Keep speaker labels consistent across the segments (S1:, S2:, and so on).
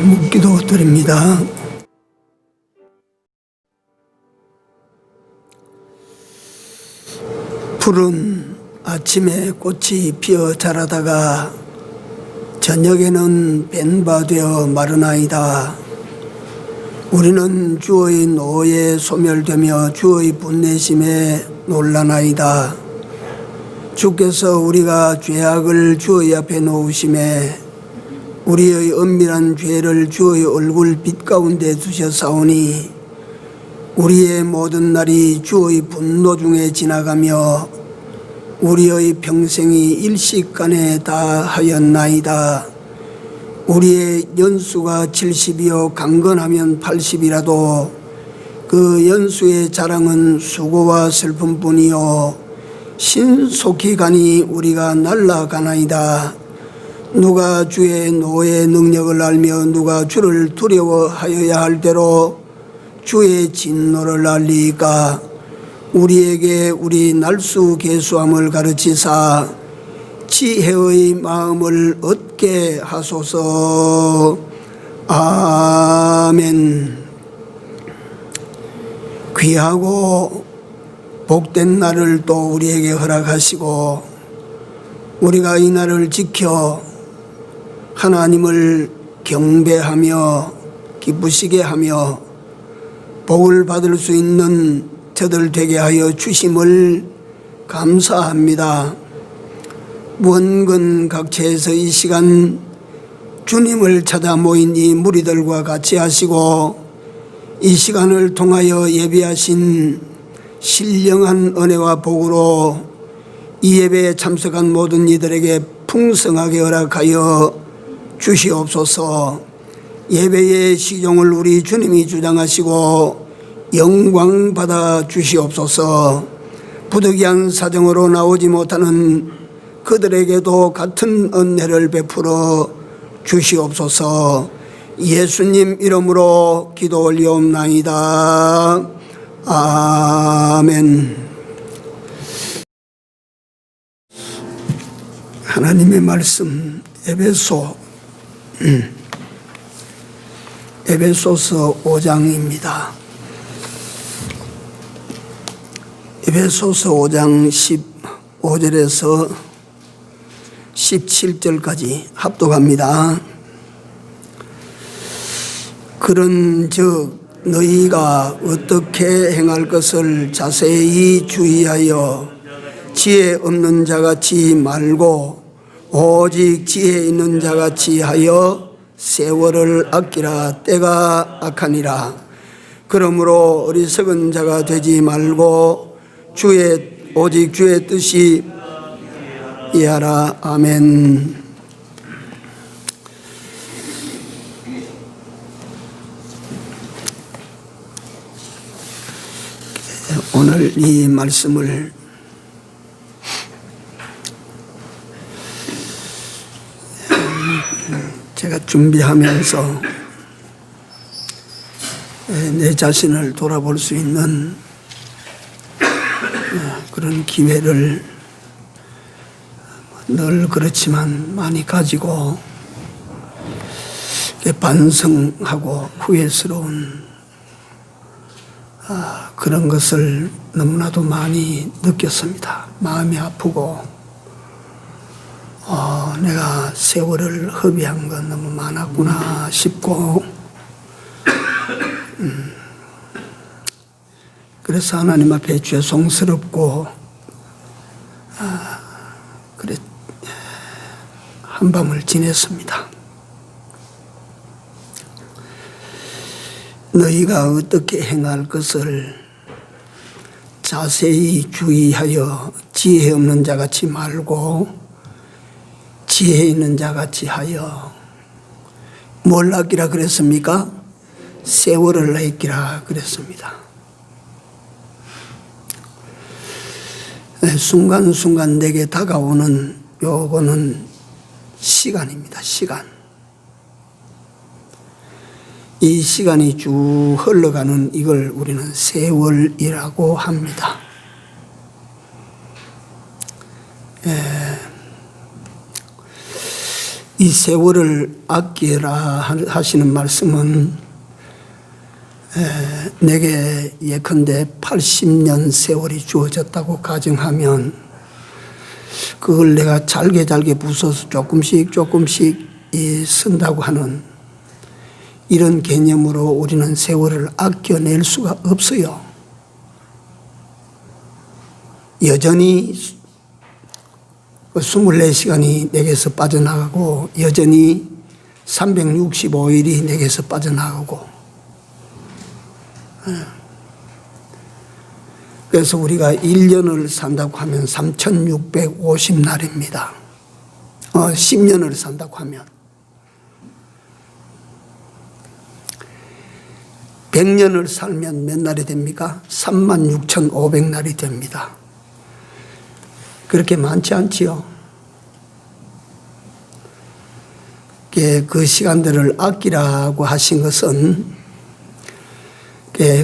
S1: 묵기도 드립니다. 푸른 아침에 꽃이 피어 자라다가 저녁에는 벤바되어 마르나이다. 우리는 주의 노에 소멸되며 주의 분내심에 놀라나이다. 주께서 우리가 죄악을 주의 앞에 놓으심에 우리의 은밀한 죄를 주의 얼굴빛 가운데 두셨사오니 우리의 모든 날이 주의 분노 중에 지나가며 우리의 평생이 일식간에 다하였나이다. 우리의 연수가 70이요 강건하면 80이라도 그 연수의 자랑은 수고와 슬픔뿐이요 신속히 가니 우리가 날아가나이다. 누가 주의 노의 능력을 알며 누가 주를 두려워하여야 할 대로 주의 진노를 알리까. 우리에게 우리 날수 계수함을 가르치사 지혜의 마음을 얻게 하소서. 아멘. 귀하고 복된 날을 또 우리에게 허락하시고 우리가 이 날을 지켜 하나님을 경배하며 기쁘시게 하며 복을 받을 수 있는 저들 되게 하여 주심을 감사합니다. 원근 각처에서 이 시간 주님을 찾아 모인 이 무리들과 같이 하시고 이 시간을 통하여 예배하신 신령한 은혜와 복으로 이 예배에 참석한 모든 이들에게 풍성하게 허락하여 주시옵소서. 예배의 시종을 우리 주님이 주장하시고 영광 받아 주시옵소서. 부득이한 사정으로 나오지 못하는 그들에게도 같은 은혜를 베풀어 주시옵소서. 예수님 이름으로 기도 올리옵나이다. 아멘. 하나님의 말씀 에베소서 5장입니다. 에베소서 5장 15절에서 17절까지 합독합니다. 그런즉 너희가 어떻게 행할 것을 자세히 주의하여 지혜 없는 자같이 말고 오직 지혜 있는 자같이 하여 세월을 아끼라. 때가 악하니라. 그러므로 어리석은 자가 되지 말고 오직 주의 뜻이 이하라. 아멘. 오늘 이 말씀을 제가 준비하면서 내 자신을 돌아볼 수 있는 그런 기회를 늘 그렇지만 많이 가지고 반성하고 후회스러운 그런 것을 너무나도 많이 느꼈습니다. 마음이 아프고 내가 세월을 허비한 건 너무 많았구나 싶고 그래서 하나님 앞에 죄송스럽고 그래 한밤을 지냈습니다. 너희가 어떻게 행할 것을 자세히 주의하여 지혜 없는 자같이 말고 지혜 있는 자같이 하여 뭘 아끼라 그랬습니까? 세월을 아끼라 그랬습니다. 순간순간 내게 다가오는 요거는 시간입니다. 시간. 이 시간이 쭉 흘러가는 이걸 우리는 세월이라고 합니다. 이 세월을 아끼라 하시는 말씀은 내게 예컨대 80년 세월이 주어졌다고 가정하면 그걸 내가 잘게 부숴서 조금씩 쓴다고 하는 이런 개념으로 우리는 세월을 아껴낼 수가 없어요. 여전히 24시간이 내게서 빠져나가고 여전히 365일이 내게서 빠져나가고 그래서 우리가 1년을 산다고 하면 3650날입니다. 10년을 산다고 하면 100년을 살면 몇 날이 됩니까? 36,500날이 됩니다. 그렇게 많지 않지요. 그 시간들을 아끼라고 하신 것은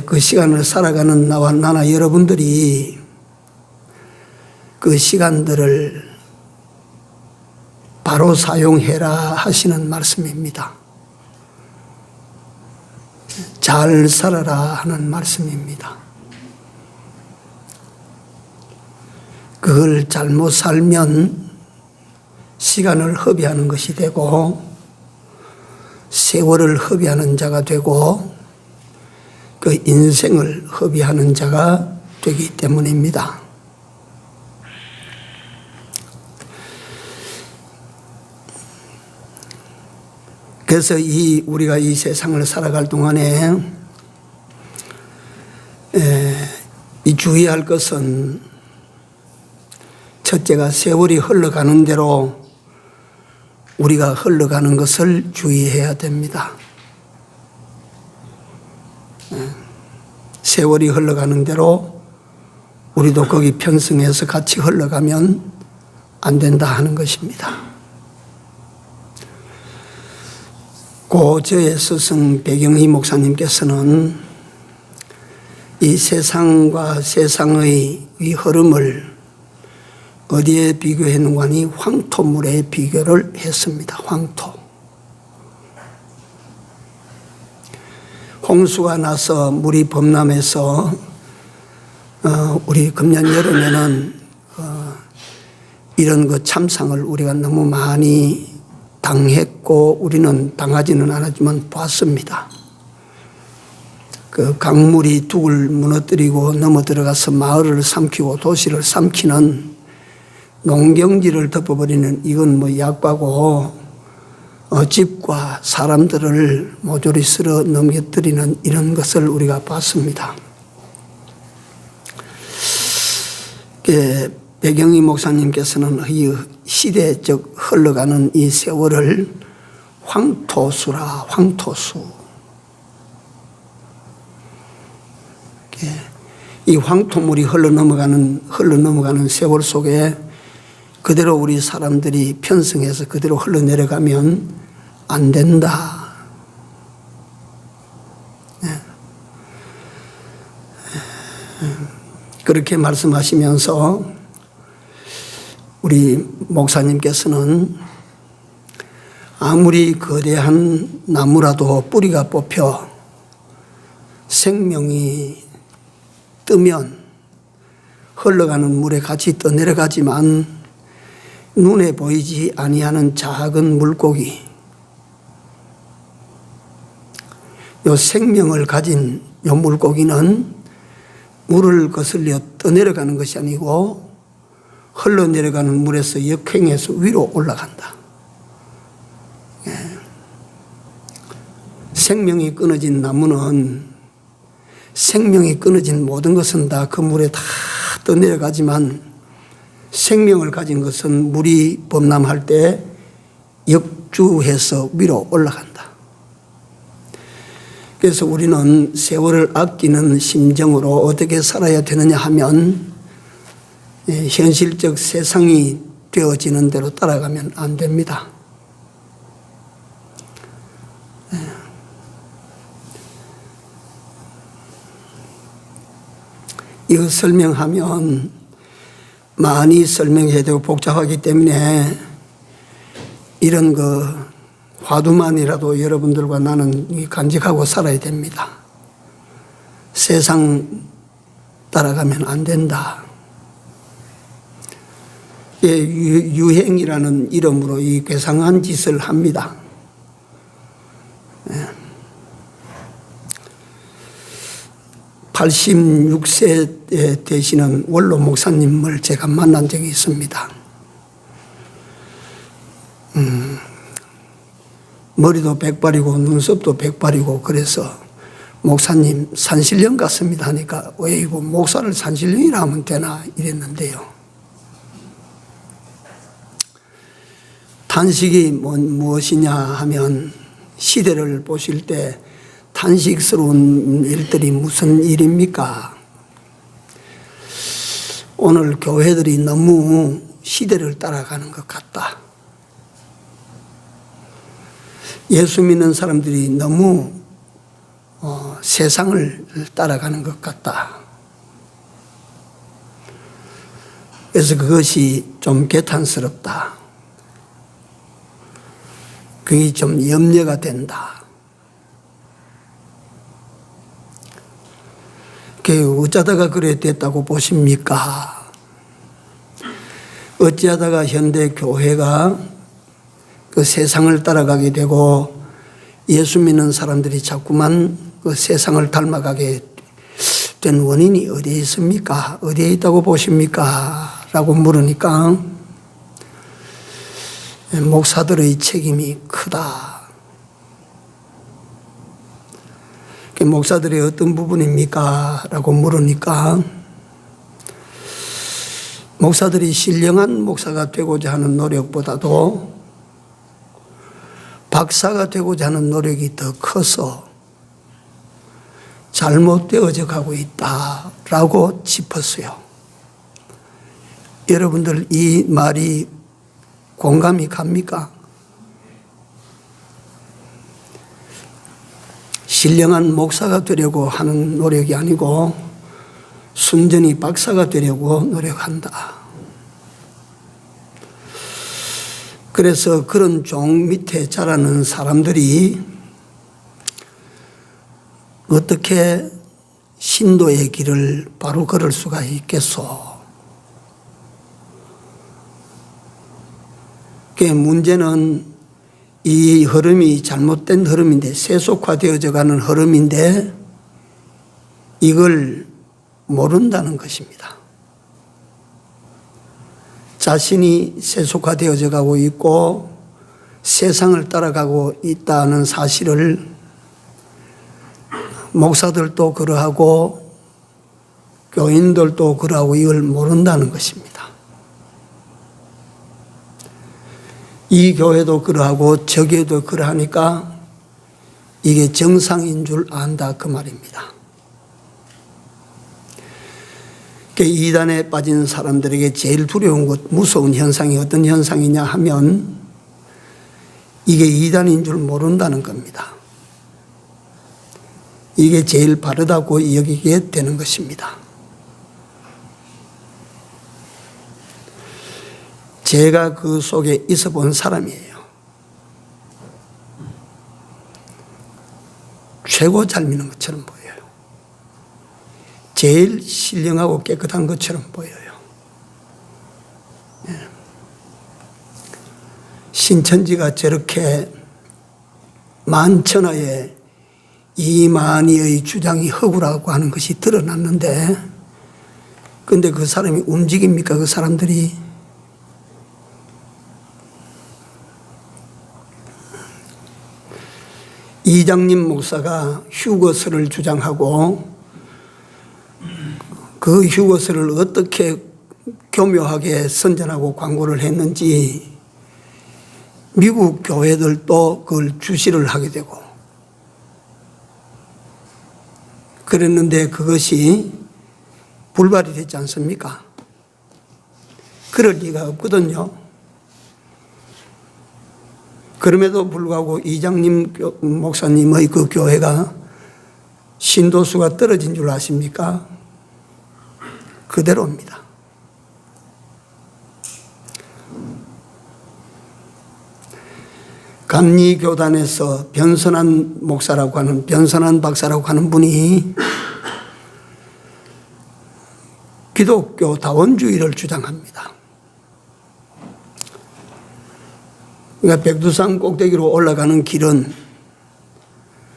S1: 그 시간을 살아가는 나나 여러분들이 그 시간들을 바로 사용해라 하시는 말씀입니다. 잘 살아라 하는 말씀입니다. 그걸 잘못 살면 시간을 허비하는 것이 되고 세월을 허비하는 자가 되고 그 인생을 허비하는 자가 되기 때문입니다. 그래서 우리가 이 세상을 살아갈 동안에 이 주의할 것은 첫째가 세월이 흘러가는 대로 우리가 흘러가는 것을 주의해야 됩니다. 세월이 흘러가는 대로 우리도 거기 편승해서 같이 흘러가면 안 된다 하는 것입니다. 고 저의 스승 백영희 목사님께서는 이 세상과 세상의 이 흐름을 어디에 비교했는가 하니 황토물에 비교를 했습니다. 황토. 홍수가 나서 물이 범람해서 우리 금년 여름에는 이런 그 참상을 우리가 너무 많이 당했고 우리는 당하지는 않았지만 봤습니다. 그 강물이 둑을 무너뜨리고 넘어 들어가서 마을을 삼키고 도시를 삼키는 농경지를 덮어버리는 이건 뭐 약과고 집과 사람들을 모조리 쓸어 넘겨뜨리는 이런 것을 우리가 봤습니다. 백영희 목사님께서는 이 시대적 흘러가는 이 세월을 황토수라, 황토수. 이 황토물이 흘러넘어가는 세월 속에 그대로 우리 사람들이 편승해서 그대로 흘러내려가면 안 된다. 그렇게 말씀하시면서 우리 목사님께서는 아무리 거대한 나무라도 뿌리가 뽑혀 생명이 뜨면 흘러가는 물에 같이 떠내려가지만 눈에 보이지 아니하는 작은 물고기, 요 생명을 가진 요 물고기는 물을 거슬려 떠내려가는 것이 아니고 흘러내려가는 물에서 역행해서 위로 올라간다. 생명이 끊어진 나무는 생명이 끊어진 모든 것은 다 그 물에 다 떠내려가지만 생명을 가진 것은 물이 범람할 때 역주해서 위로 올라간다. 그래서 우리는 세월을 아끼는 심정으로 어떻게 살아야 되느냐 하면 현실적 세상이 되어지는 대로 따라가면 안 됩니다. 이거 설명하면 많이 설명해야 되고 복잡하기 때문에 이런 화두만이라도 여러분들과 나는 간직하고 살아야 됩니다. 세상 따라가면 안 된다. 유행이라는 이름으로 이 괴상한 짓을 합니다. 86세 되시는 원로 목사님을 제가 만난 적이 있습니다. 머리도 백발이고 눈썹도 백발이고 그래서 목사님 산신령 같습니다 하니까 왜 이거 목사를 산신령이라 하면 되나 이랬는데요. 탄식이 무엇이냐 하면 시대를 보실 때 탄식스러운 일들이 무슨 일입니까? 오늘 교회들이 너무 시대를 따라가는 것 같다. 예수 믿는 사람들이 너무 세상을 따라가는 것 같다. 그래서 그것이 좀 개탄스럽다. 그게 좀 염려가 된다. 어쩌다가 그래 됐다고 보십니까? 어찌하다가 현대 교회가 그 세상을 따라가게 되고 예수 믿는 사람들이 자꾸만 그 세상을 닮아가게 된 원인이 어디에 있습니까? 어디에 있다고 보십니까? 라고 물으니까 목사들의 책임이 크다. 목사들의 어떤 부분입니까? 라고 물으니까 목사들이 신령한 목사가 되고자 하는 노력보다도 박사가 되고자 하는 노력이 더 커서 잘못되어져 가고 있다라고 짚었어요. 여러분들 이 말이 공감이 갑니까? 신령한 목사가 되려고 하는 노력이 아니고 순전히 박사가 되려고 노력한다. 그래서 그런 종 밑에 자라는 사람들이 어떻게 신도의 길을 바로 걸을 수가 있겠소? 문제는 이 흐름이 잘못된 흐름인데, 세속화되어져 가는 흐름인데 이걸 모른다는 것입니다. 자신이 세속화되어져 가고 있고 세상을 따라가고 있다는 사실을 목사들도 그러하고 교인들도 그러하고 이걸 모른다는 것입니다. 이 교회도 그러하고 저 교회도 그러하니까 이게 정상인 줄 안다 그 말입니다. 이단에 빠진 사람들에게 제일 두려운 것, 무서운 현상이 어떤 현상이냐 하면 이게 이단인 줄 모른다는 겁니다. 이게 제일 바르다고 여기게 되는 것입니다. 제가 그 속에 있어 본 사람이에요. 최고 잘 믿는 것처럼 보여요. 제일 신령하고 깨끗한 것처럼 보여요. 신천지가 저렇게 만천하에 이만희의 주장이 허구라고 하는 것이 드러났는데, 근데 그 사람이 움직입니까? 그 사람들이? 이장님 목사가 휴거설을 주장하고 그 휴거설을 어떻게 교묘하게 선전하고 광고를 했는지 미국 교회들도 그걸 주시를 하게 되고 그랬는데 그것이 불발이 됐지 않습니까? 그럴 리가 없거든요. 그럼에도 불구하고 이장님 목사님의 그 교회가 신도수가 떨어진 줄 아십니까? 그대로입니다. 감리교단에서 변선한 목사라고 하는, 변선한 박사라고 하는 분이 기독교 다원주의를 주장합니다. 그러니까 백두산 꼭대기로 올라가는 길은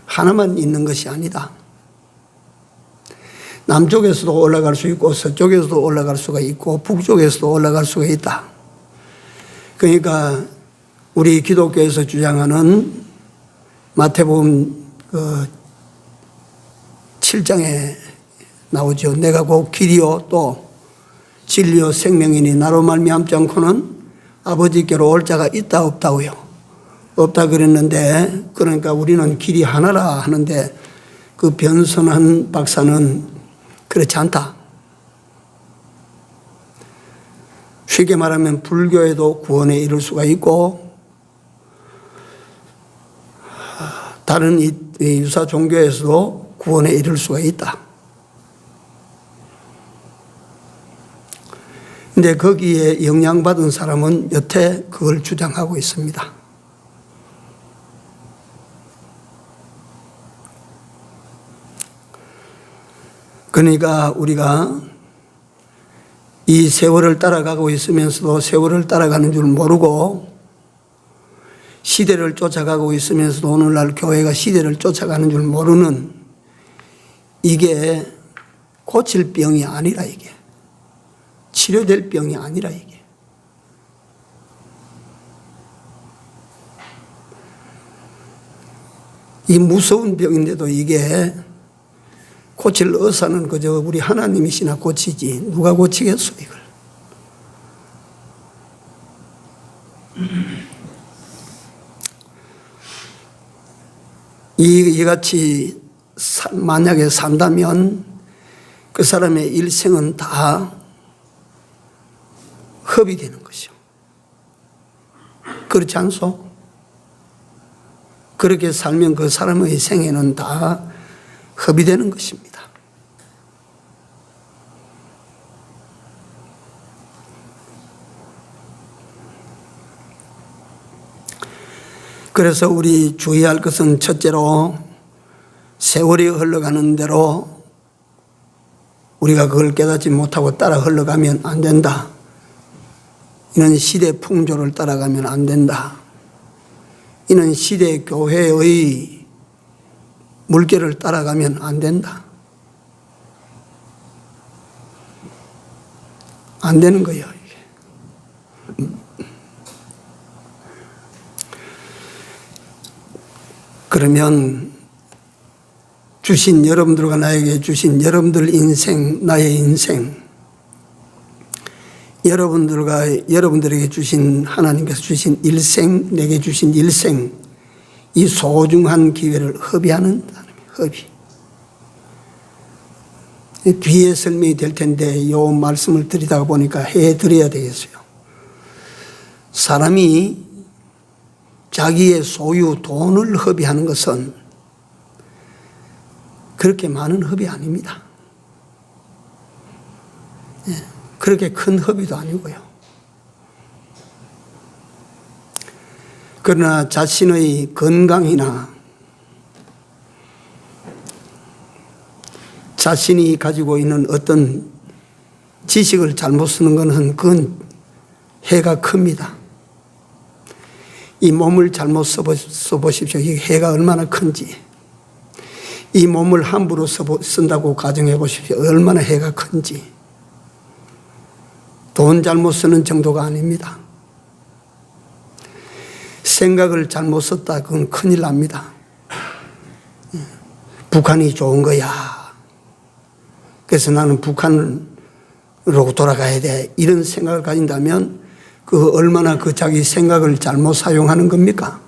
S1: 하나만 있는 것이 아니다. 남쪽에서도 올라갈 수 있고 서쪽에서도 올라갈 수가 있고 북쪽에서도 올라갈 수가 있다. 그러니까 우리 기독교에서 주장하는 마태복음 7장에 나오죠. 내가 곧 길이요 또 진리요 생명이니 나로 말미암지 않고는 아버지께로 올 자가 있다 없다고요. 없다 그랬는데, 그러니까 우리는 길이 하나라 하는데 그 변선한 박사는 그렇지 않다. 쉽게 말하면 불교에도 구원에 이를 수가 있고 다른 유사 종교에서도 구원에 이를 수가 있다. 근데 거기에 영향받은 사람은 여태 그걸 주장하고 있습니다. 그러니까 우리가 이 세월을 따라가고 있으면서도 세월을 따라가는 줄 모르고 시대를 쫓아가고 있으면서도 오늘날 교회가 시대를 쫓아가는 줄 모르는, 이게 고칠 병이 아니라, 이게 치료될 병이 아니라, 이게 이 무서운 병인데도 이게 고칠 의사는 그저 우리 하나님이시나 고치지 누가 고치겠어 이걸. 이같이 만약에 산다면 그 사람의 일생은 다 흡이 되는 것이요. 그렇지 않소? 그렇게 살면 그 사람의 생애는 다 흡이 되는 것입니다. 그래서 우리 주의할 것은 첫째로 세월이 흘러가는 대로 우리가 그걸 깨닫지 못하고 따라 흘러가면 안 된다. 이는 시대 풍조를 따라가면 안 된다. 이는 시대 교회의 물결을 따라가면 안 된다. 안 되는 거예요, 이게. 그러면 주신 여러분들과 나에게 주신 여러분들 인생, 나의 인생, 여러분들에게 주신, 하나님께서 주신 일생, 내게 주신 일생, 이 소중한 기회를 허비하는 사람이에요. 허비. 뒤에 설명이 될 텐데 이 말씀을 드리다 보니까 해드려야 되겠어요. 사람이 자기의 소유 돈을 허비하는 것은 그렇게 많은 허비 아닙니다. 그렇게 큰 허비도 아니고요. 그러나 자신의 건강이나 자신이 가지고 있는 어떤 지식을 잘못 쓰는 것은 그건 해가 큽니다. 이 몸을 잘못 써보십시오. 이 해가 얼마나 큰지. 이 몸을 함부로 쓴다고 가정해 보십시오. 얼마나 해가 큰지. 돈 잘못 쓰는 정도가 아닙니다. 생각을 잘못 썼다, 그건 큰일 납니다. 북한이 좋은 거야. 그래서 나는 북한으로 돌아가야 돼. 이런 생각을 가진다면 그 얼마나 그 자기 생각을 잘못 사용하는 겁니까?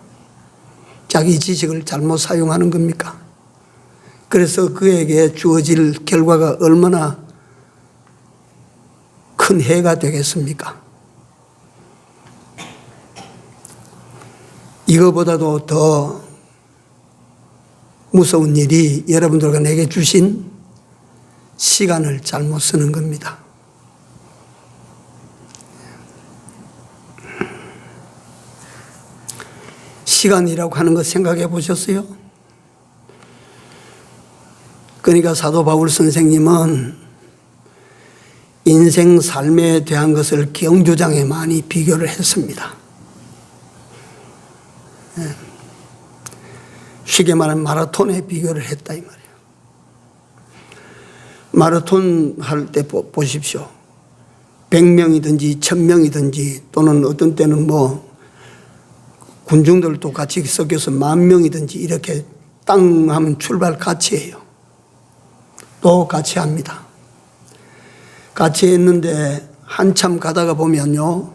S1: 자기 지식을 잘못 사용하는 겁니까? 그래서 그에게 주어질 결과가 얼마나 큰 해가 되겠습니까? 이거보다도 더 무서운 일이 여러분들과 내게 주신 시간을 잘못 쓰는 겁니다. 시간이라고 하는 것 생각해 보셨어요? 그러니까 사도 바울 선생님은 인생 삶에 대한 것을 경주장에 많이 비교를 했습니다. 쉽게 말하면 마라톤에 비교를 했다 이 말이에요. 마라톤 할 때 보십시오. 100명이든지 1000명이든지 또는 어떤 때는 뭐 군중들도 같이 섞여서 10,000명이든지 이렇게 땅 하면 출발 같이 해요. 또 같이 합니다. 같이 했는데 한참 가다가 보면요,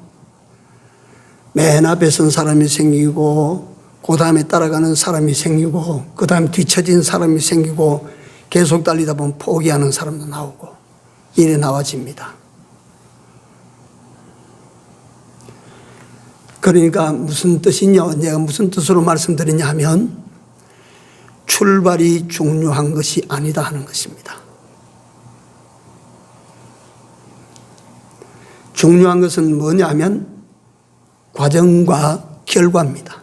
S1: 맨 앞에 선 사람이 생기고 그 다음에 따라가는 사람이 생기고 그 다음에 뒤처진 사람이 생기고 계속 달리다 보면 포기하는 사람도 나오고 이래 나와집니다. 그러니까 무슨 뜻이냐, 내가 무슨 뜻으로 말씀드리냐 하면 출발이 중요한 것이 아니다 하는 것입니다. 중요한 것은 뭐냐 하면 과정과 결과입니다.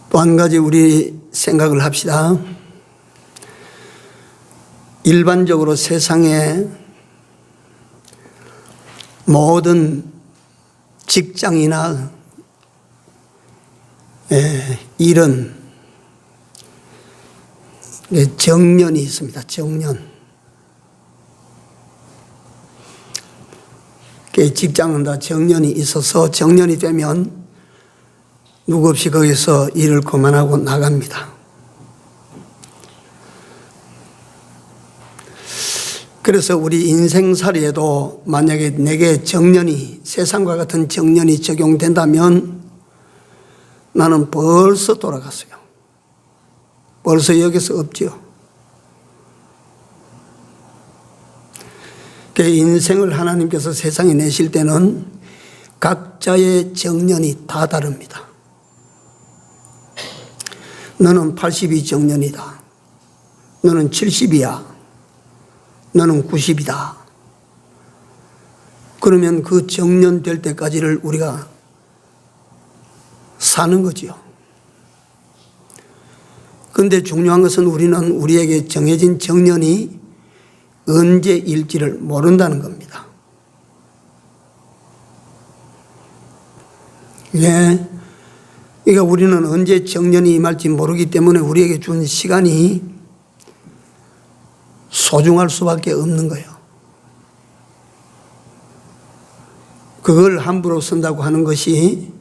S1: 또 한 가지 우리 생각을 합시다. 일반적으로 세상에 모든 직장이나 일은 정년이 있습니다. 정년. 직장은 다 정년이 있어서 정년이 되면 누구 없이 거기서 일을 그만하고 나갑니다. 그래서 우리 인생살이에도 만약에 내게 정년이, 세상과 같은 정년이 적용된다면 나는 벌써 돌아갔어요. 벌써 여기서 없지요. 인생을 하나님께서 세상에 내실 때는 각자의 정년이 다 다릅니다. 너는 80이 정년이다. 너는 70이야. 너는 90이다. 그러면 그 정년 될 때까지를 우리가 사는 거지요. 그런데 중요한 것은 우리는 우리에게 정해진 정년이 언제일지를 모른다는 겁니다. 예. 그러니까 우리는 언제 정년이 임할지 모르기 때문에 우리에게 준 시간이 소중할 수밖에 없는 거예요. 그걸 함부로 쓴다고 하는 것이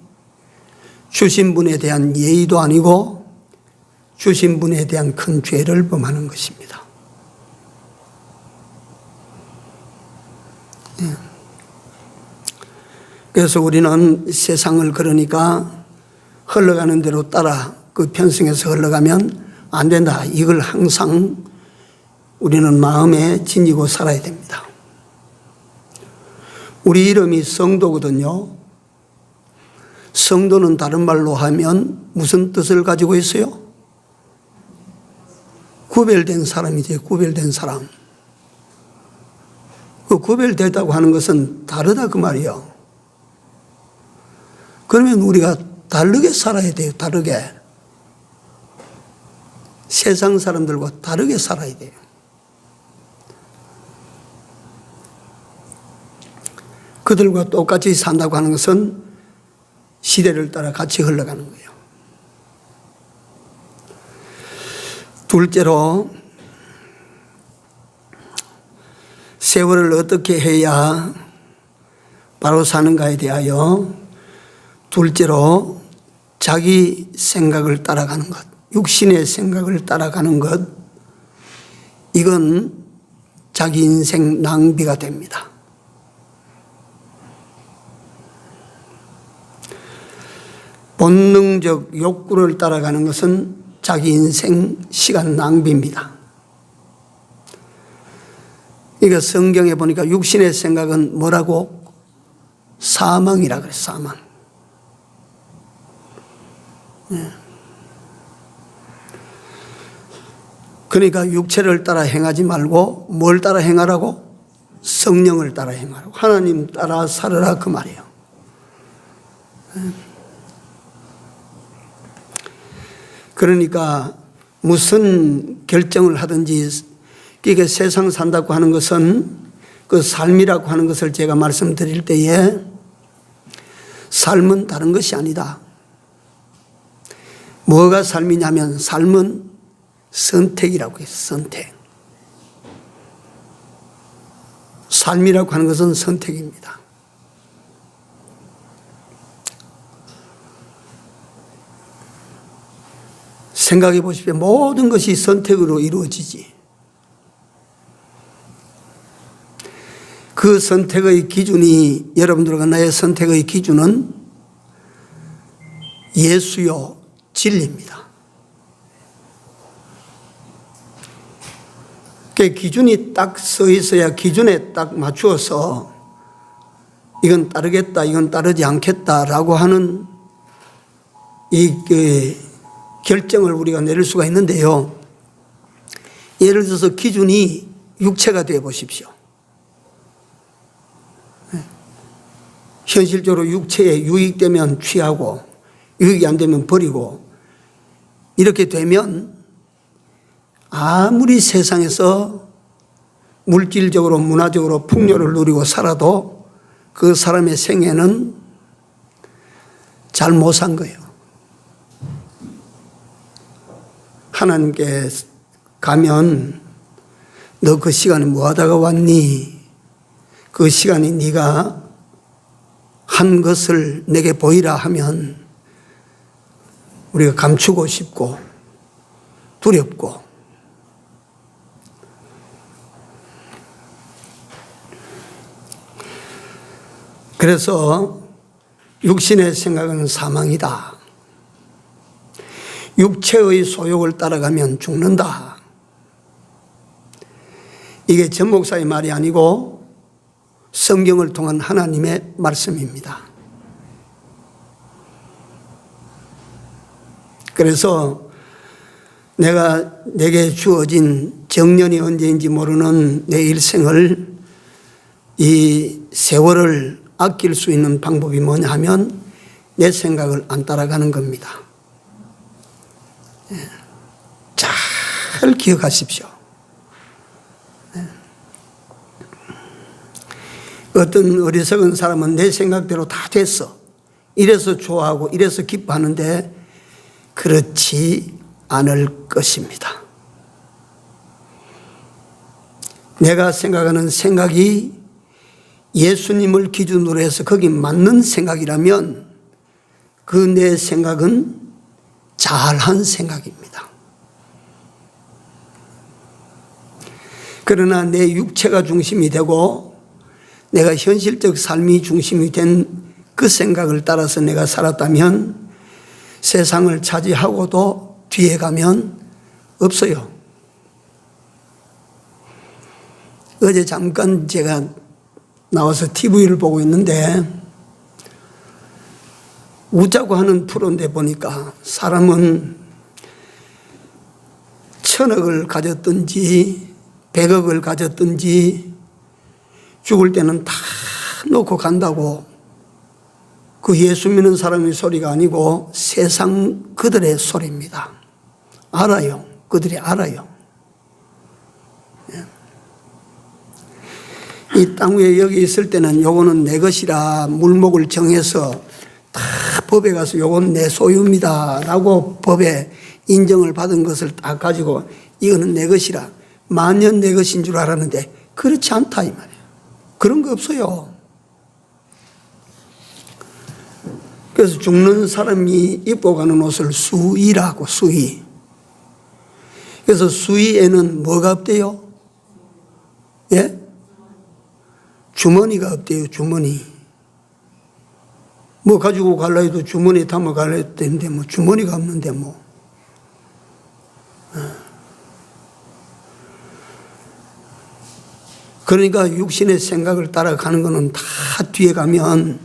S1: 주신 분에 대한 예의도 아니고 주신 분에 대한 큰 죄를 범하는 것입니다. 그래서 우리는 세상을 그러니까 흘러가는 대로 따라 그 편승해서 흘러가면 안 된다. 이걸 항상 우리는 마음에 지니고 살아야 됩니다. 우리 이름이 성도거든요. 성도는 다른 말로 하면 무슨 뜻을 가지고 있어요? 구별된 사람이지, 구별된 사람. 그 구별되다고 하는 것은 다르다 그 말이에요. 그러면 우리가 다르게 살아야 돼요. 다르게. 세상 사람들과 다르게 살아야 돼요. 그들과 똑같이 산다고 하는 것은 시대를 따라 같이 흘러가는 거예요. 둘째로 세월을 어떻게 해야 바로 사는가에 대하여 둘째로 자기 생각을 따라가는 것, 육신의 생각을 따라가는 것, 이건 자기 인생 낭비가 됩니다. 본능적 욕구를 따라가는 것은 자기 인생 시간 낭비입니다. 그러니까 성경에 보니까 육신의 생각은 뭐라고? 사망이라 그래요. 사망. 그러니까 육체를 따라 행하지 말고 뭘 따라 행하라고? 성령을 따라 행하라고. 하나님 따라 살아라 그 말이에요. 그러니까 무슨 결정을 하든지 이게 세상 산다고 하는 것은 그 삶이라고 하는 것을 제가 말씀드릴 때에 삶은 다른 것이 아니다. 뭐가 삶이냐면 삶은 선택이라고 해요. 선택. 삶이라고 하는 것은 선택입니다. 생각해 보십시오. 모든 것이 선택으로 이루어지지. 그 선택의 기준이, 여러분들과 나의 선택의 기준은 예수요 진리입니다. 그 기준이 딱 서 있어야 기준에 딱 맞추어서 이건 따르겠다, 이건 따르지 않겠다라고 하는 이 결정을 우리가 내릴 수가 있는데요. 예를 들어서 기준이 육체가 되어 보십시오. 현실적으로 육체에 유익되면 취하고 유익이 안 되면 버리고 이렇게 되면 아무리 세상에서 물질적으로 문화적으로 풍요를 누리고 살아도 그 사람의 생애는 잘 못 산 거예요. 하나님께 가면 너 그 시간에 뭐 하다가 왔니? 그 시간이 네가 한 것을 내게 보이라 하면 우리가 감추고 싶고 두렵고, 그래서 육신의 생각은 사망이다. 육체의 소욕을 따라가면 죽는다. 이게 전 목사의 말이 아니고 성경을 통한 하나님의 말씀입니다. 그래서 내게 주어진 정년이 언제인지 모르는 내 일생을, 이 세월을 아낄 수 있는 방법이 뭐냐 하면 내 생각을 안 따라가는 겁니다. 잘 기억하십시오. 어떤 어리석은 사람은 내 생각대로 다 됐어, 이래서 좋아하고 이래서 기뻐하는데 그렇지 않을 것입니다. 내가 생각하는 생각이 예수님을 기준으로 해서 거기 맞는 생각이라면 그 내 생각은 잘한 생각입니다. 그러나 내 육체가 중심이 되고 내가 현실적 삶이 중심이 된 그 생각을 따라서 내가 살았다면 세상을 차지하고도 뒤에 가면 없어요. 어제 잠깐 제가 나와서 TV를 보고 있는데 웃자고 하는 프로인데 보니까 사람은 1000억을 가졌든지 100억을 가졌든지 죽을 때는 다 놓고 간다고. 그 예수 믿는 사람의 소리가 아니고 세상 그들의 소리입니다. 알아요. 그들이 알아요. 이 땅 위에 여기 있을 때는 요거는 내 것이라 물목을 정해서 다 법에 가서 요건 내 소유입니다 라고 법에 인정을 받은 것을 딱 가지고 이거는 내 것이라 만년 내 것인 줄 알았는데 그렇지 않다 이 말이에요. 그런 거 없어요. 그래서 죽는 사람이 입고 가는 옷을 수의라고, 수의. 그래서 수의에는 뭐가 없대요? 예? 주머니가 없대요, 주머니. 뭐 가지고 갈라 해도 주머니에 담아 갈라 했는데 뭐 주머니가 없는데 뭐. 그러니까 육신의 생각을 따라가는 거는 다 뒤에 가면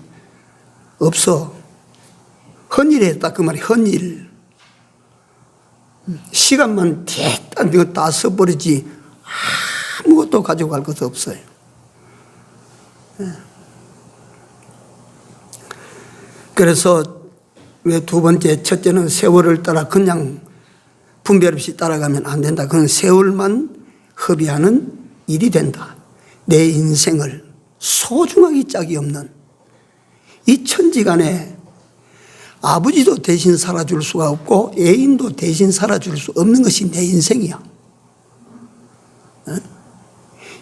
S1: 없어. 헌일에 딱 그 말이 헌일. 시간만 다 써버리지 아무것도 가지고 갈 것도 없어요. 그래서 왜 두 번째, 첫째는 세월을 따라 그냥 분별 없이 따라가면 안 된다. 그건 세월만 허비하는 일이 된다. 내 인생을 소중하기 짝이 없는 이 천지간에 아버지도 대신 살아줄 수가 없고 애인도 대신 살아줄 수 없는 것이 내 인생이야.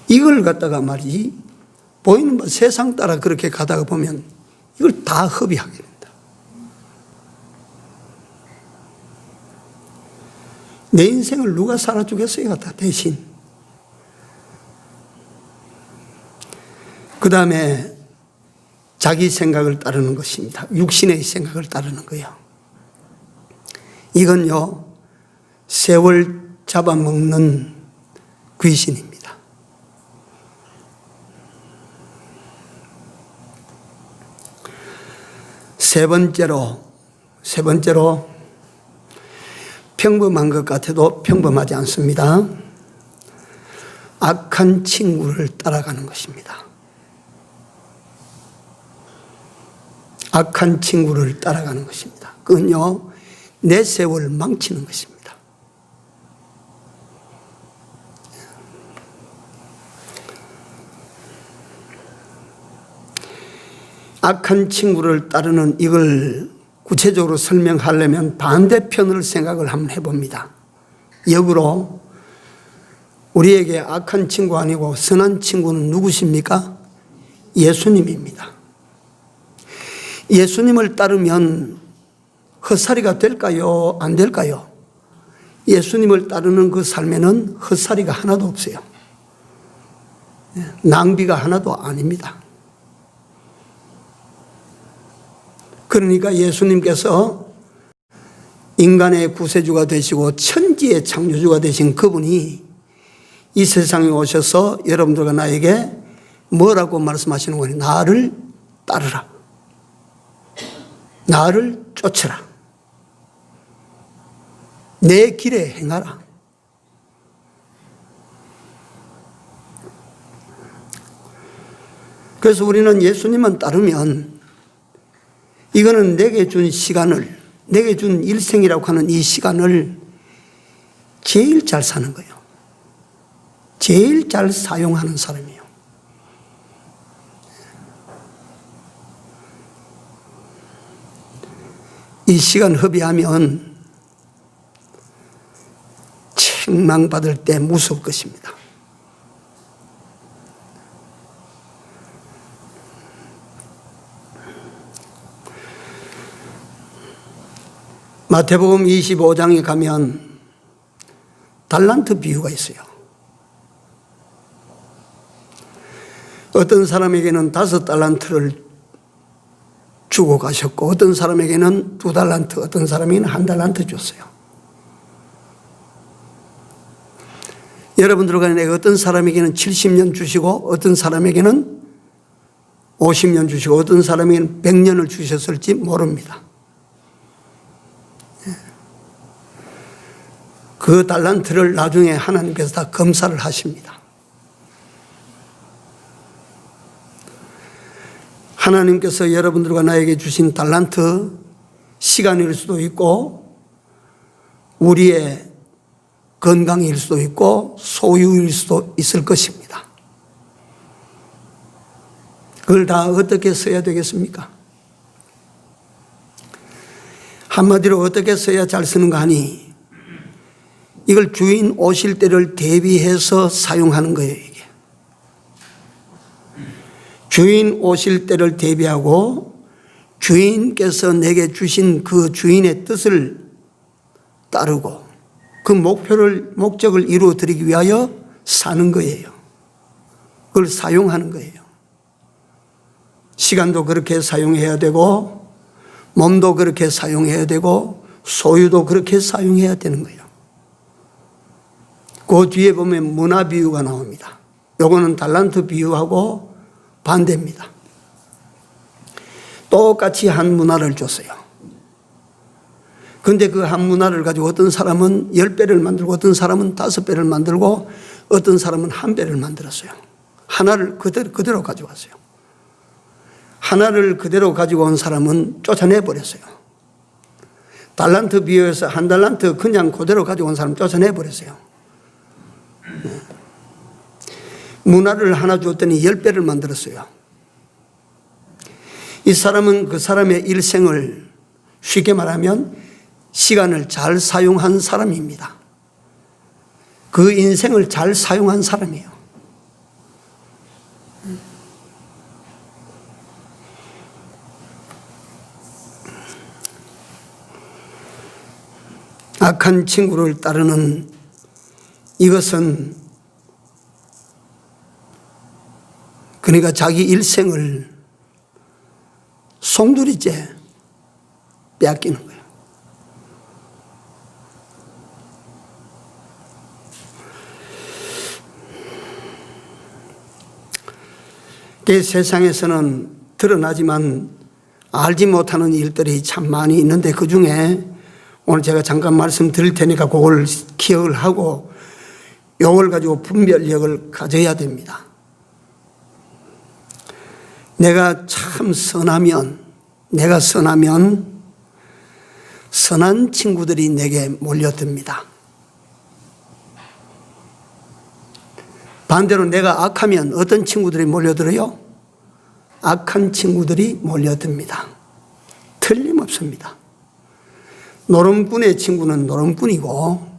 S1: 이걸 갖다가 말이지, 보이는 뭐 세상 따라 그렇게 가다가 보면 이걸 다 허비하게 된다. 내 인생을 누가 살아주겠어요? 다 대신. 그 다음에 자기 생각을 따르는 것입니다. 육신의 생각을 따르는 거예요. 이건요, 세월 잡아먹는 귀신입니다. 세 번째로 평범한 것 같아도 평범하지 않습니다. 악한 친구를 따라가는 것입니다. 악한 친구를 따라가는 것입니다. 그건요, 내 세월 망치는 것입니다. 악한 친구를 따르는 이걸 구체적으로 설명하려면 반대편을 생각을 한번 해봅니다. 역으로 우리에게 악한 친구 아니고 선한 친구는 누구십니까? 예수님입니다. 예수님을 따르면 헛살이가 될까요? 안 될까요? 예수님을 따르는 그 삶에는 헛살이가 하나도 없어요. 낭비가 하나도 아닙니다. 그러니까 예수님께서 인간의 구세주가 되시고 천지의 창조주가 되신 그분이 이 세상에 오셔서 여러분들과 나에게 뭐라고 말씀하시는 거예요? 나를 따르라. 나를 쫓으라. 내 길에 행하라. 그래서 우리는 예수님만 따르면 이거는 내게 준 시간을, 내게 준 일생이라고 하는 이 시간을 제일 잘 사는 거예요. 제일 잘 사용하는 사람이에요. 이 시간 허비하면 책망받을 때 무서울 것입니다. 마태복음 25장에 가면 달란트 비유가 있어요. 어떤 사람에게는 5달란트를 주고 가셨고 어떤 사람에게는 2달란트, 어떤 사람에게는 1달란트 줬어요. 여러분들과 내가 어떤 사람에게는 70년 주시고 어떤 사람에게는 50년 주시고 어떤 사람에게는 100년을 주셨을지 모릅니다. 그 달란트를 나중에 하나님께서 다 검사를 하십니다. 하나님께서 여러분들과 나에게 주신 달란트, 시간일 수도 있고 우리의 건강일 수도 있고 소유일 수도 있을 것입니다. 그걸 다 어떻게 써야 되겠습니까? 한마디로 어떻게 써야 잘 쓰는가 하니 이걸 주인 오실 때를 대비해서 사용하는 거예요, 이게. 주인 오실 때를 대비하고 주인께서 내게 주신 그 주인의 뜻을 따르고 그 목적을 이루어 드리기 위하여 사는 거예요. 그걸 사용하는 거예요. 시간도 그렇게 사용해야 되고 몸도 그렇게 사용해야 되고 소유도 그렇게 사용해야 되는 거예요. 그 뒤에 보면 문화 비유가 나옵니다. 요거는 달란트 비유하고 반대입니다. 똑같이 한 문화를 줬어요. 그런데 그 한 문화를 가지고 어떤 사람은 10배를 만들고 어떤 사람은 5배를 만들고 어떤 사람은 1배를 만들었어요. 하나를 그대로 가져왔어요. 하나를 그대로 가지고 온 사람은 쫓아내 버렸어요. 달란트 비유해서 한 달란트 그냥 그대로 가지고 온 사람 쫓아내 버렸어요. 문화를 하나 주었더니 10배를 만들었어요. 이 사람은 그 사람의 일생을 쉽게 말하면 시간을 잘 사용한 사람입니다. 그 인생을 잘 사용한 사람이에요. 악한 친구를 따르는 이것은 그러니까 자기 일생을 송두리째 빼앗기는 거예요. 그 세상에서는 드러나지만 알지 못하는 일들이 참 많이 있는데 그중에 오늘 제가 잠깐 말씀드릴 테니까 그걸 기억을 하고 이걸 가지고 분별력을 가져야 됩니다. 내가 참 선하면 선한 친구들이 내게 몰려듭니다. 반대로 내가 악하면 어떤 친구들이 몰려들어요? 악한 친구들이 몰려듭니다. 틀림없습니다. 노름꾼의 친구는 노름꾼이고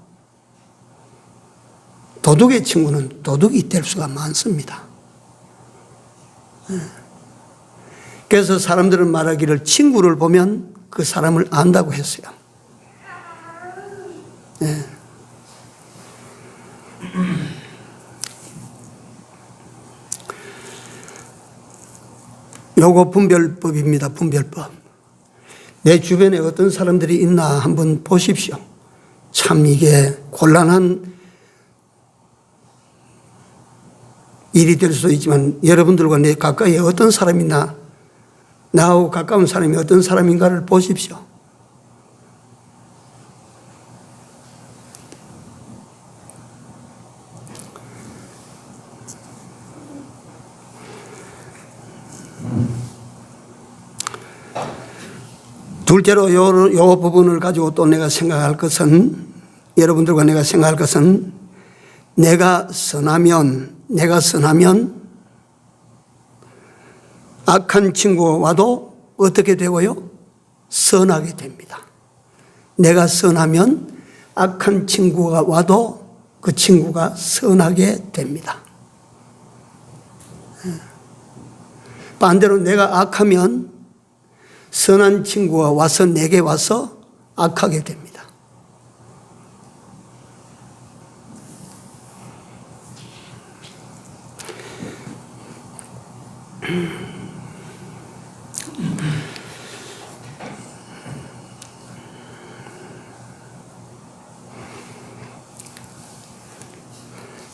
S1: 도둑의 친구는 도둑이 될 수가 많습니다. 그래서 사람들은 말하기를 친구를 보면 그 사람을 안다고 했어요. 네. 요거 분별법입니다. 분별법. 내 주변에 어떤 사람들이 있나 한번 보십시오. 참 이게 곤란한 일이 될 수도 있지만 여러분들과 내 가까이에 어떤 사람이 있나, 나하고 가까운 사람이 어떤 사람인가를 보십시오. 둘째로 요 부분을 가지고 또 내가 생각할 것은, 여러분들과 내가 생각할 것은, 내가 선하면 악한 친구와도 어떻게 되고요? 선하게 됩니다. 내가 선하면 악한 친구가 와도 그 친구가 선하게 됩니다. 반대로 내가 악하면 선한 친구가 와서 내게 와서 악하게 됩니다.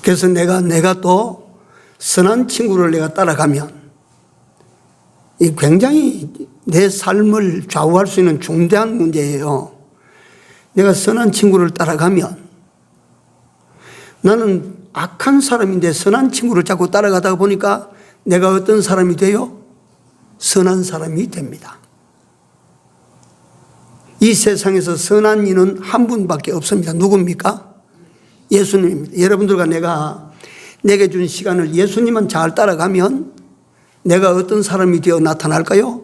S1: 그래서 내가 또 선한 친구를 내가 따라가면 이 굉장히 내 삶을 좌우할 수 있는 중대한 문제예요. 내가 선한 친구를 따라가면 나는 악한 사람인데 선한 친구를 자꾸 따라가다 보니까 내가 어떤 사람이 돼요? 선한 사람이 됩니다. 이 세상에서 선한 이는 한 분밖에 없습니다. 누굽니까? 예수님입니다. 여러분들과 내게 준 시간을 예수님만 잘 따라가면 내가 어떤 사람이 되어 나타날까요?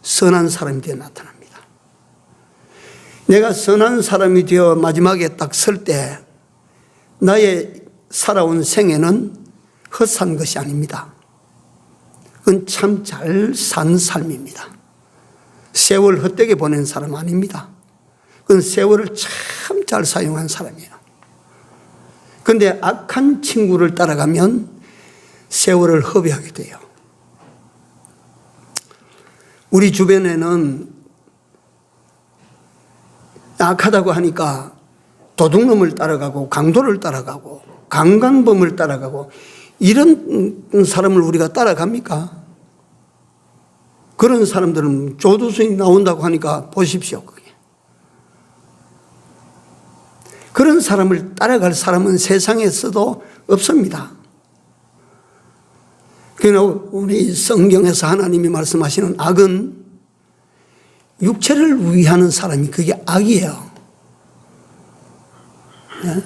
S1: 선한 사람이 되어 나타납니다. 내가 선한 사람이 되어 마지막에 딱 설 때 나의 살아온 생애는 헛산 것이 아닙니다. 그건 참 잘 산 삶입니다. 세월 헛되게 보낸 사람 아닙니다. 그건 세월을 참 잘 사용한 사람이에요. 그런데 악한 친구를 따라가면 세월을 허비하게 돼요. 우리 주변에는 악하다고 하니까 도둑놈을 따라가고 강도를 따라가고 강간범을 따라가고 이런 사람을 우리가 따라갑니까? 그런 사람들은 조두순이 나온다고 하니까 보십시오. 그게. 그런 사람을 따라갈 사람은 세상에서도 없습니다. 우리 성경에서 하나님이 말씀하시는 악은 육체를 위하는 사람이 그게 악이에요. 네?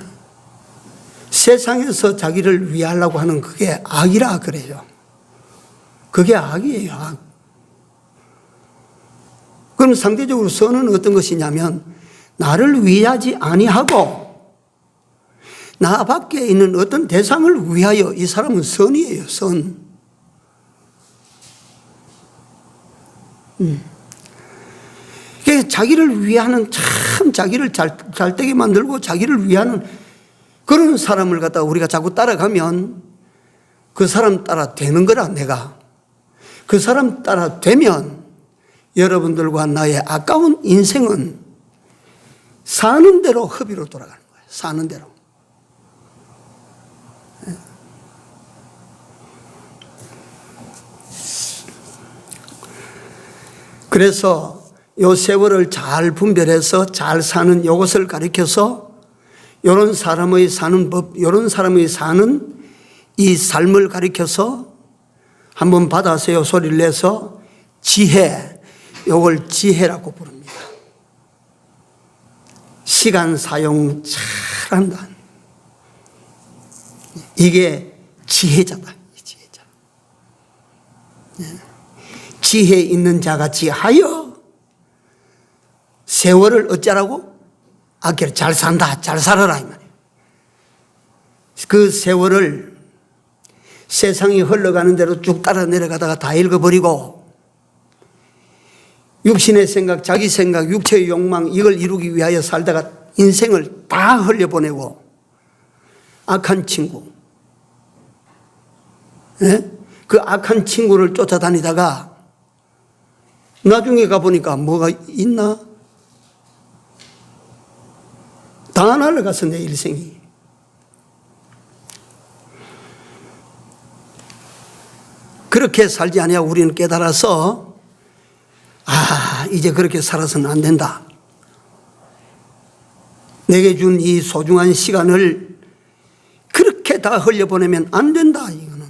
S1: 세상에서 자기를 위하려고 하는 그게 악이라 그래요. 그게 악이에요. 악. 그럼 상대적으로 선은 어떤 것이냐면 나를 위하지 아니하고 나 밖에 있는 어떤 대상을 위하여 이 사람은 선이에요. 선. 자기를 위하는 참 자기를 잘되게 만들고 자기를 위하는 그런 사람을 갖다가 우리가 자꾸 따라가면 그 사람 따라 되는 거라. 내가 그 사람 따라 되면 여러분들과 나의 아까운 인생은 사는 대로 허비로 돌아가는 거예요. 사는 대로. 그래서 요 세월을 잘 분별해서 잘 사는 요것을 가리켜서 요런 사람의 사는 법, 요런 사람의 사는 이 삶을 가리켜서 한번 받아세요 소리를 내서 지혜, 요걸 지혜라고 부릅니다. 시간 사용 잘한다. 이게 지혜자다. 지혜자. 지혜 있는 자같이 하여 세월을 어쩌라고? 아끼라. 잘 산다. 잘 살아라. 이 말이에요. 그 세월을 세상이 흘러가는 대로 쭉 따라 내려가다가 다 읽어버리고 육신의 생각, 자기 생각, 육체의 욕망 이걸 이루기 위하여 살다가 인생을 다 흘려보내고 악한 친구, 네? 그 악한 친구를 쫓아다니다가 나중에 가보니까 뭐가 있나? 다 날아갔어 내 일생이. 그렇게 살지 아니하고 우리는 깨달아서 이제 그렇게 살아서는 안 된다. 내게 준 이 소중한 시간을 그렇게 다 흘려보내면 안 된다. 이거는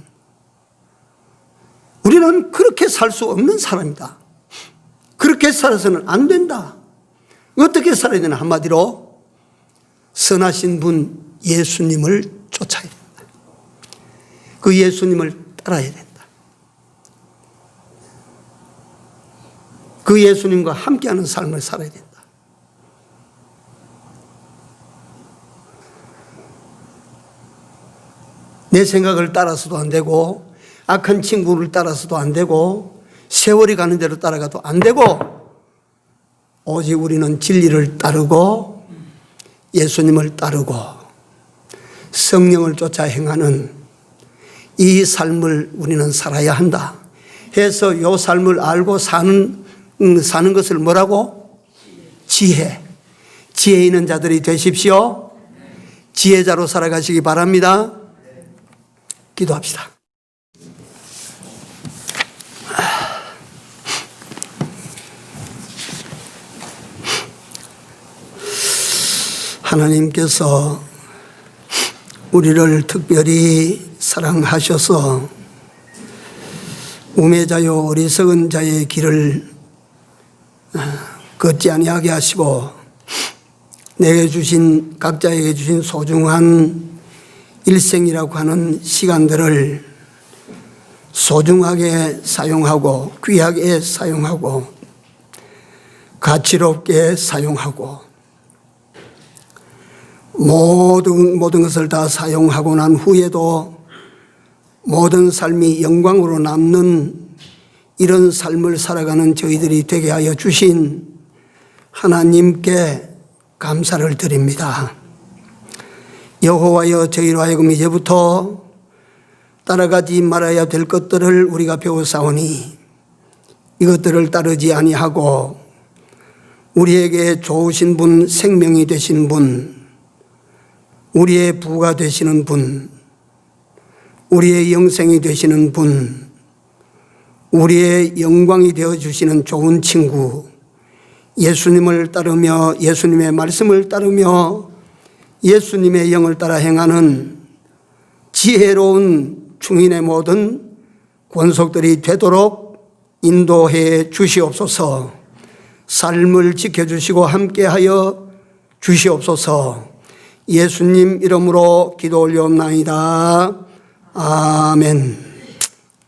S1: 우리는 그렇게 살 수 없는 사람이다. 그렇게 살아서는 안 된다. 어떻게 살아야 되나? 한마디로 선하신 분 예수님을 쫓아야 된다. 그 예수님을 따라야 된다. 그 예수님과 함께하는 삶을 살아야 된다. 내 생각을 따라서도 안 되고 악한 친구를 따라서도 안 되고 세월이 가는 대로 따라가도 안 되고 오직 우리는 진리를 따르고 예수님을 따르고 성령을 쫓아 행하는 이 삶을 우리는 살아야 한다 해서 이 삶을 알고 사는 것을 뭐라고? 지혜. 지혜 있는 자들이 되십시오. 지혜자로 살아가시기 바랍니다. 기도합시다. 하나님께서 우리를 특별히 사랑하셔서 우매자요 어리석은 자의 길을 걷지 아니하게 하시고 내게 주신 각자에게 주신 소중한 일생이라고 하는 시간들을 소중하게 사용하고 귀하게 사용하고 가치롭게 사용하고 모든 것을 다 사용하고 난 후에도 모든 삶이 영광으로 남는 이런 삶을 살아가는 저희들이 되게 하여 주신 하나님께 감사를 드립니다. 여호와여 저희로 하여금 이제부터 따라가지 말아야 될 것들을 우리가 배워사오니 이것들을 따르지 아니하고 우리에게 좋으신 분, 생명이 되신 분, 우리의 부가 되시는 분, 우리의 영생이 되시는 분, 우리의 영광이 되어주시는 좋은 친구, 예수님을 따르며 예수님의 말씀을 따르며 예수님의 영을 따라 행하는 지혜로운 중인의 모든 권속들이 되도록 인도해 주시옵소서. 삶을 지켜주시고 함께하여 주시옵소서. 예수님 이름으로 기도 올려옵나이다. 아멘.